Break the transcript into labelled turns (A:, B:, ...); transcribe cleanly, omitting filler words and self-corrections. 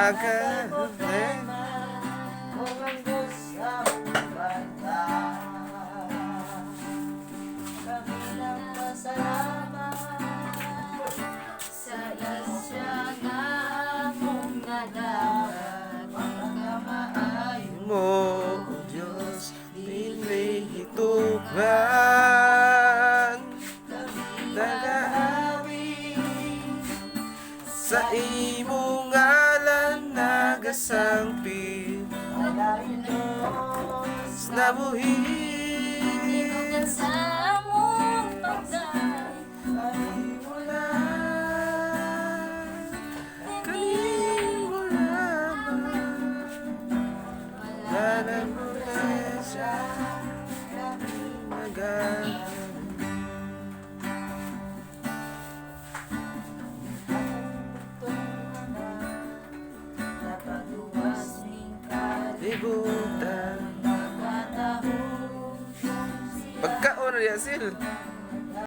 A: problema kung ang gusto mong banta. Kami lang pasalamat sa isya na mong nadapat. Pagkamaayo
B: mo, O Diyos, may hituban.
A: nag-aawi
B: Sa imong ngalan nagasangpil,
A: malayo Diyos
B: nabuhi
A: sa among pagdaan.
B: kanimo lang, kanimo lamang. Wala nang presya, nagamit. Libutan. Pagkaon na sil.